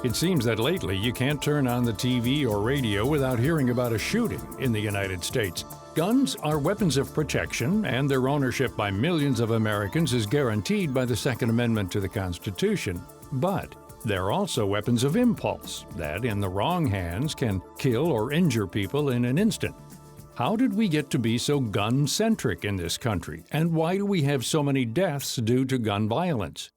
It seems that lately you can't turn on the TV or radio without hearing about a shooting in the United States. Guns are weapons of protection, and their ownership by millions of Americans is guaranteed by the Second Amendment to the Constitution. But they're also weapons of impulse that, in the wrong hands, can kill or injure people in an instant. How did we get to be so gun-centric in this country, and why do we have so many deaths due to gun violence?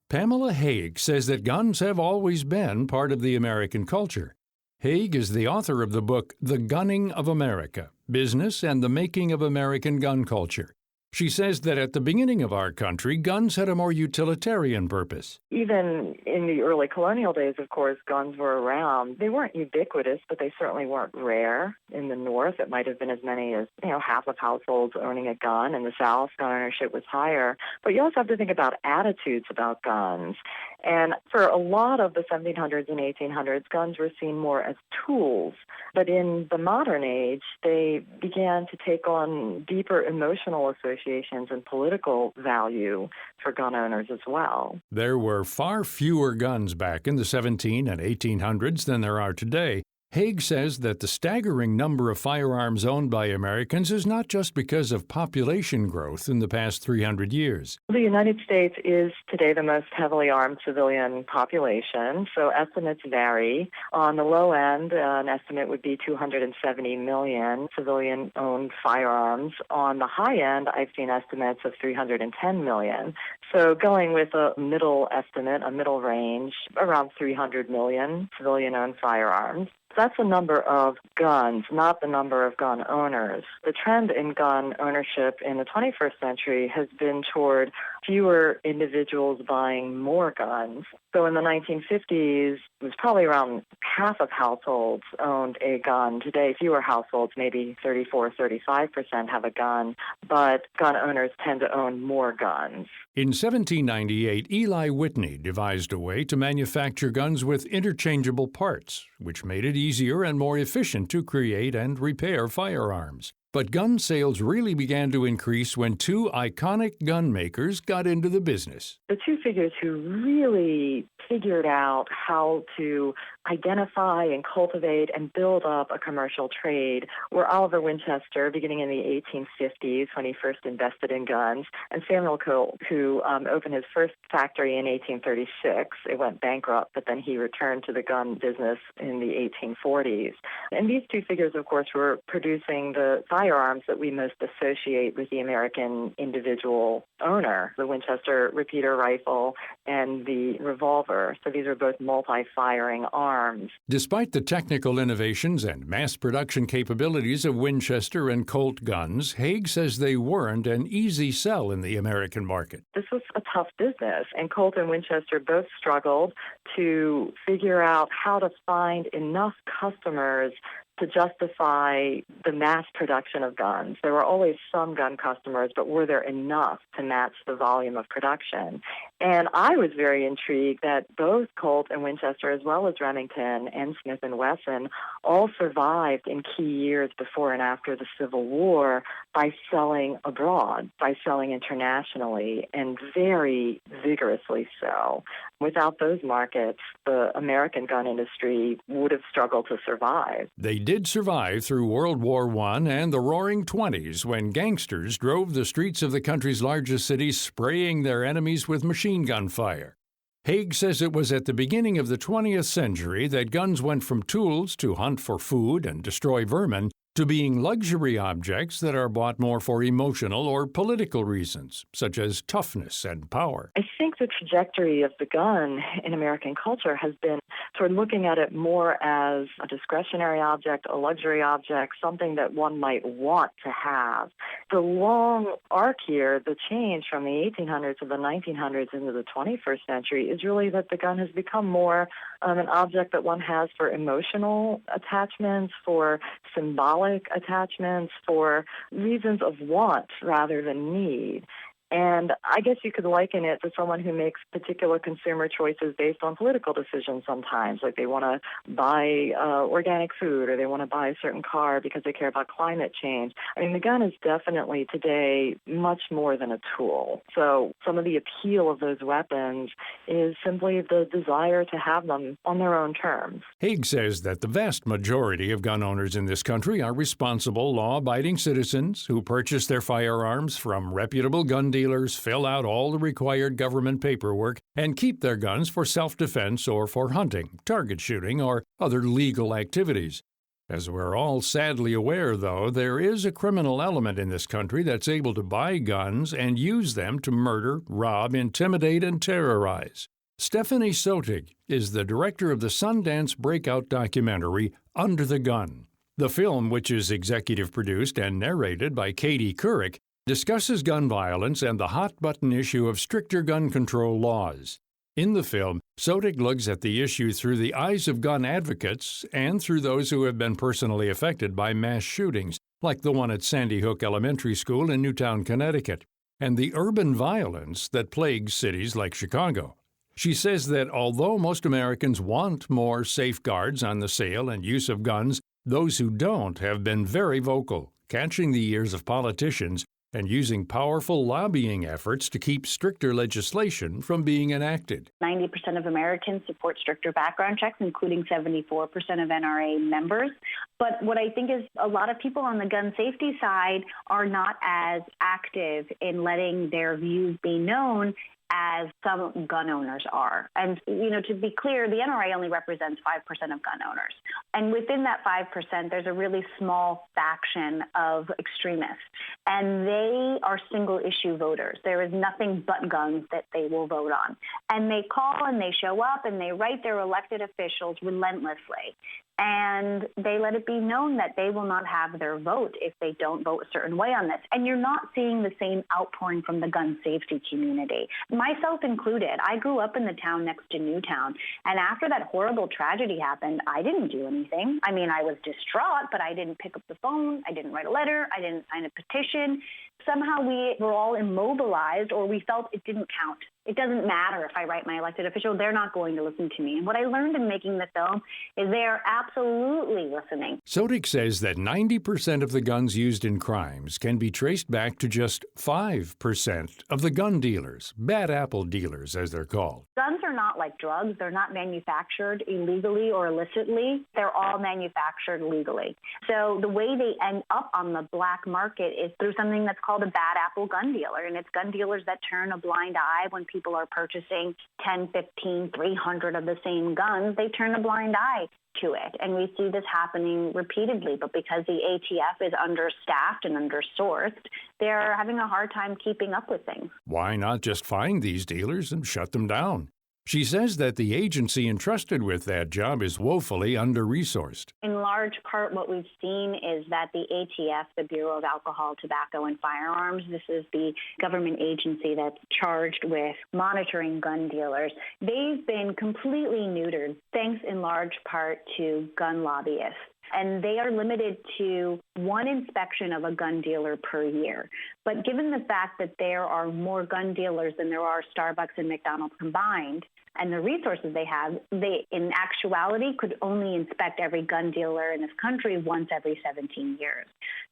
Pamela Haag says that guns have always been part of the American culture. Haag is the author of the book The Gunning of America: Business and the Making of American Gun Culture. She says that at the beginning of our country, guns had a more utilitarian purpose. Even in the early colonial days, of course, guns were around. They weren't ubiquitous, but they certainly weren't rare. In the North, it might have been as many as, half of households owning a gun. In the South, gun ownership was higher. But you also have to think about attitudes about guns. And for a lot of the 1700s and 1800s, guns were seen more as tools. But in the modern age, they began to take on deeper emotional associations and political value for gun owners as well. There were far fewer guns back in the 17 and 1800s than there are today. Haag says that the staggering number of firearms owned by Americans is not just because of population growth in the past 300 years. The United States is today the most heavily armed civilian population, so estimates vary. On the low end, an estimate would be 270 million civilian-owned firearms. On the high end, I've seen estimates of 310 million. So going with a middle estimate, a middle range, around 300 million civilian-owned firearms. That's the number of guns, not the number of gun owners. The trend in gun ownership in the 21st century has been toward fewer individuals buying more guns. So in the 1950s, it was probably around half of households owned a gun. Today, fewer households, maybe 34-35% have a gun, but gun owners tend to own more guns. In 1798, Eli Whitney devised a way to manufacture guns with interchangeable parts, which made it easier and more efficient to create and repair firearms. But gun sales really began to increase when two iconic gun makers got into the business. The two figures who really figured out how to identify and cultivate and build up a commercial trade were Oliver Winchester, beginning in the 1850s when he first invested in guns, and Samuel Colt, who opened his first factory in 1836. It went bankrupt, but then he returned to the gun business in the 1840s. And these two figures, of course, were producing the firearms that we most associate with the American individual owner, the Winchester repeater rifle and the revolver. So these are both multi-firing arms. Despite the technical innovations and mass production capabilities of Winchester and Colt guns, Haag says they weren't an easy sell in the American market. This was a tough business, and Colt and Winchester both struggled to figure out how to find enough customers to justify the mass production of guns. There were always some gun customers, but were there enough to match the volume of production? And I was very intrigued that both Colt and Winchester, as well as Remington and Smith & Wesson, all survived in key years before and after the Civil War by selling abroad, by selling internationally, and very vigorously so. Without those markets, the American gun industry would have struggled to survive. They did survive through World War I and the Roaring '20s, when gangsters drove the streets of the country's largest cities, spraying their enemies with machine gun fire. Haag says it was at the beginning of the 20th century that guns went from tools to hunt for food and destroy vermin to being luxury objects that are bought more for emotional or political reasons, such as toughness and power. I think the trajectory of the gun in American culture has been sort of looking at it more as a discretionary object, a luxury object, something that one might want to have. The long arc here, the change from the 1800s to the 1900s into the 21st century, is really that the gun has become more an object that one has for emotional attachments, for symbolic attachments, for reasons of want rather than need. And I guess you could liken it to someone who makes particular consumer choices based on political decisions sometimes, like they want to buy organic food or they want to buy a certain car because they care about climate change. I mean, the gun is definitely today much more than a tool. So some of the appeal of those weapons is simply the desire to have them on their own terms. Haig says that the vast majority of gun owners in this country are responsible, law-abiding citizens who purchase their firearms from reputable gun dealers, fill out all the required government paperwork, and keep their guns for self-defense or for hunting, target shooting, or other legal activities. As we're all sadly aware, though, there is a criminal element in this country that's able to buy guns and use them to murder, rob, intimidate, and terrorize. Stephanie Sotig is the director of the Sundance breakout documentary Under the Gun. The film, which is executive produced and narrated by Katie Couric, discusses gun violence and the hot-button issue of stricter gun control laws. In the film, Sotig looks at the issue through the eyes of gun advocates and through those who have been personally affected by mass shootings, like the one at Sandy Hook Elementary School in Newtown, Connecticut, and the urban violence that plagues cities like Chicago. She says that although most Americans want more safeguards on the sale and use of guns, those who don't have been very vocal, catching the ears of politicians and using powerful lobbying efforts to keep stricter legislation from being enacted. 90% of Americans support stricter background checks, including 74% of NRA members. But what I think is a lot of people on the gun safety side are not as active in letting their views be known as some gun owners are. And, to be clear, the NRA only represents 5% of gun owners. And within that 5%, there's a really small faction of extremists. And they are single-issue voters. There is nothing but guns that they will vote on. And they call and they show up and they write their elected officials relentlessly. And they let it be known that they will not have their vote if they don't vote a certain way on this. And you're not seeing the same outpouring from the gun safety community, myself included. I grew up in the town next to Newtown. And after that horrible tragedy happened, I didn't do anything. I mean, I was distraught, but I didn't pick up the phone. I didn't write a letter. I didn't sign a petition. Somehow we were all immobilized, or we felt it didn't count. It doesn't matter if I write my elected official, they're not going to listen to me. And what I learned in making the film is they are absolutely listening. Sotik says that 90% of the guns used in crimes can be traced back to just 5% of the gun dealers, bad apple dealers as they're called. Guns are not like drugs. They're not manufactured illegally or illicitly. They're all manufactured legally. So the way they end up on the black market is through something that's called a bad apple gun dealer. And it's gun dealers that turn a blind eye when people are purchasing 10, 15, 300 of the same guns. They turn a blind eye to it. And we see this happening repeatedly. But because the ATF is understaffed and undersourced, they're having a hard time keeping up with things. Why not just find these dealers and shut them down? She says that the agency entrusted with that job is woefully under-resourced. In large part, what we've seen is that the ATF, the Bureau of Alcohol, Tobacco, and Firearms, this is the government agency that's charged with monitoring gun dealers, they've been completely neutered, thanks in large part to gun lobbyists. And they are limited to one inspection of a gun dealer per year. But given the fact that there are more gun dealers than there are Starbucks and McDonald's combined, and the resources they have, they, in actuality, could only inspect every gun dealer in this country once every 17 years.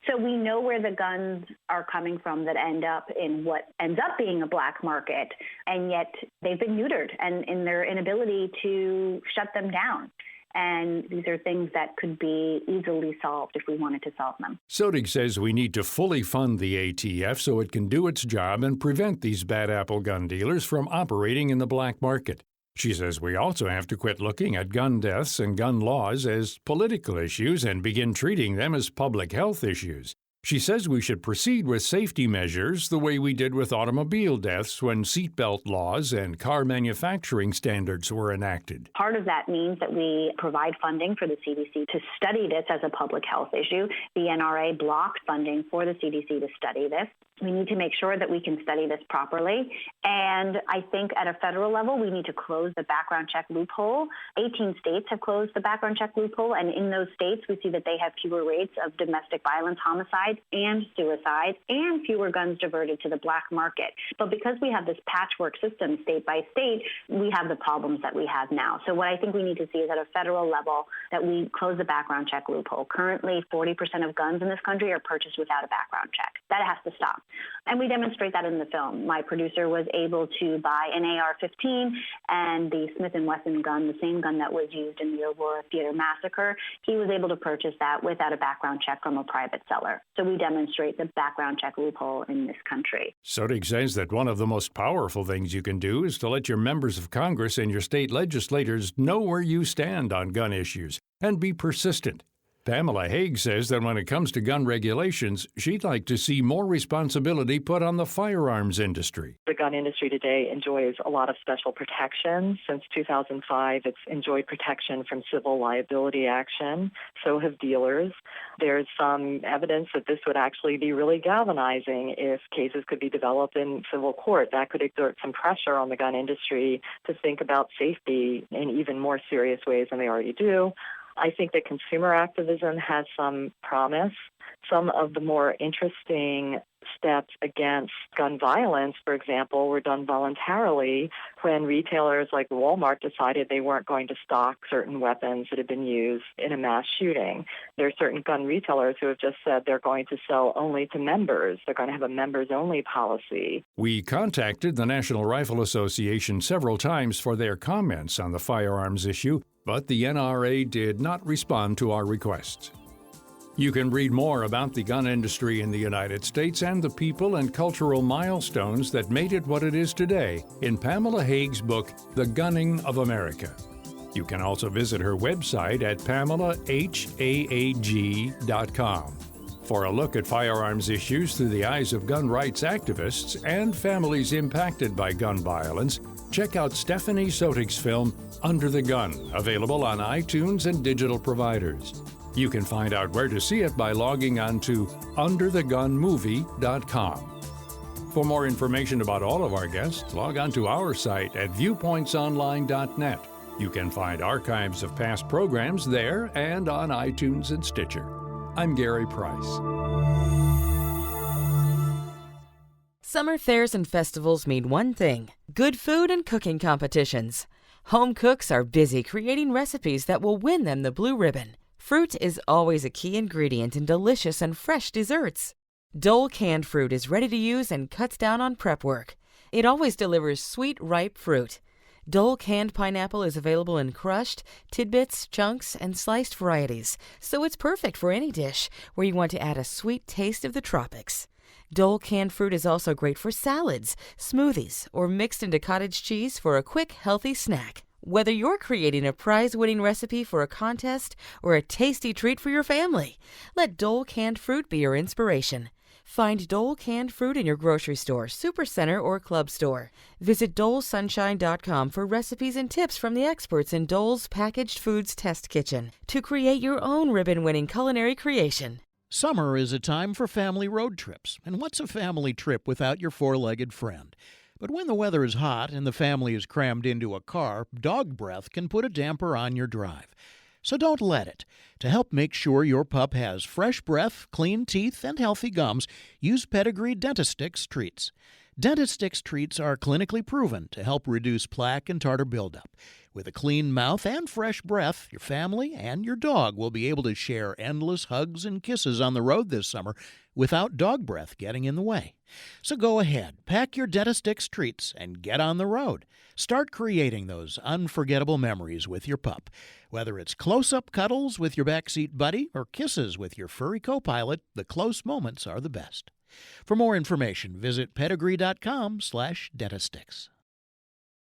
So we know where the guns are coming from that end up in what ends up being a black market, and yet they've been neutered and in their inability to shut them down. And these are things that could be easily solved if we wanted to solve them. Sotig says we need to fully fund the ATF so it can do its job and prevent these bad apple gun dealers from operating in the black market. She says we also have to quit looking at gun deaths and gun laws as political issues and begin treating them as public health issues. She says we should proceed with safety measures the way we did with automobile deaths when seatbelt laws and car manufacturing standards were enacted. Part of that means that we provide funding for the CDC to study this as a public health issue. The NRA blocked funding for the CDC to study this. We need to make sure that we can study this properly. And I think at a federal level, we need to close the background check loophole. 18 states have closed the background check loophole. And in those states, we see that they have fewer rates of domestic violence, homicide, and suicide, and fewer guns diverted to the black market. But because we have this patchwork system state by state, we have the problems that we have now. So what I think we need to see is at a federal level that we close the background check loophole. Currently, 40% of guns in this country are purchased without a background check. That has to stop. And we demonstrate that in the film. My producer was able to buy an AR-15 and the Smith & Wesson gun, the same gun that was used in the Aurora Theater massacre. He was able to purchase that without a background check from a private seller. So we demonstrate the background check loophole in this country. Sotig says that one of the most powerful things you can do is to let your members of Congress and your state legislators know where you stand on gun issues and be persistent. Pamela Haag says that when it comes to gun regulations, she'd like to see more responsibility put on the firearms industry. The gun industry today enjoys a lot of special protections. Since 2005, it's enjoyed protection from civil liability action. So have dealers. There's some evidence that this would actually be really galvanizing if cases could be developed in civil court. That could exert some pressure on the gun industry to think about safety in even more serious ways than they already do. I think that consumer activism has some promise. Some of the more interesting steps against gun violence, for example, were done voluntarily when retailers like Walmart decided they weren't going to stock certain weapons that had been used in a mass shooting. There are certain gun retailers who have just said they're going to sell only to members. They're going to have a members-only policy. We contacted the National Rifle Association several times for their comments on the firearms issue, but the NRA did not respond to our requests. You can read more about the gun industry in the United States and the people and cultural milestones that made it what it is today in Pamela Haag's book, The Gunning of America. You can also visit her website at PamelaHaag.com. For a look at firearms issues through the eyes of gun rights activists and families impacted by gun violence, check out Stephanie Sotig's film, Under the Gun, available on iTunes and digital providers. You can find out where to see it by logging on to underthegunmovie.com. For more information about all of our guests, log on to our site at viewpointsonline.net. You can find archives of past programs there and on iTunes and Stitcher. I'm Gary Price. Summer fairs and festivals mean one thing: good food and cooking competitions. Home cooks are busy creating recipes that will win them the blue ribbon. Fruit is always a key ingredient in delicious and fresh desserts. Dole canned fruit is ready to use and cuts down on prep work. It always delivers sweet, ripe fruit. Dole canned pineapple is available in crushed, tidbits, chunks, and sliced varieties, so it's perfect for any dish where you want to add a sweet taste of the tropics. Dole canned fruit is also great for salads, smoothies, or mixed into cottage cheese for a quick, healthy snack. Whether you're creating a prize-winning recipe for a contest or a tasty treat for your family, let Dole canned fruit be your inspiration. Find Dole canned fruit in your grocery store, supercenter, or club store. Visit DoleSunshine.com for recipes and tips from the experts in Dole's Packaged Foods Test Kitchen to create your own ribbon-winning culinary creation. Summer is a time for family road trips. And what's a family trip without your four-legged friend? But when the weather is hot and the family is crammed into a car, dog breath can put a damper on your drive. So don't let it. To help make sure your pup has fresh breath, clean teeth, and healthy gums, use Pedigree Dentastix treats. Dentastix treats are clinically proven to help reduce plaque and tartar buildup. With a clean mouth and fresh breath, your family and your dog will be able to share endless hugs and kisses on the road this summer without dog breath getting in the way. So go ahead, pack your Dentastix treats and get on the road. Start creating those unforgettable memories with your pup. Whether it's close-up cuddles with your backseat buddy or kisses with your furry co-pilot, the close moments are the best. For more information, visit pedigree.com/Dentastix.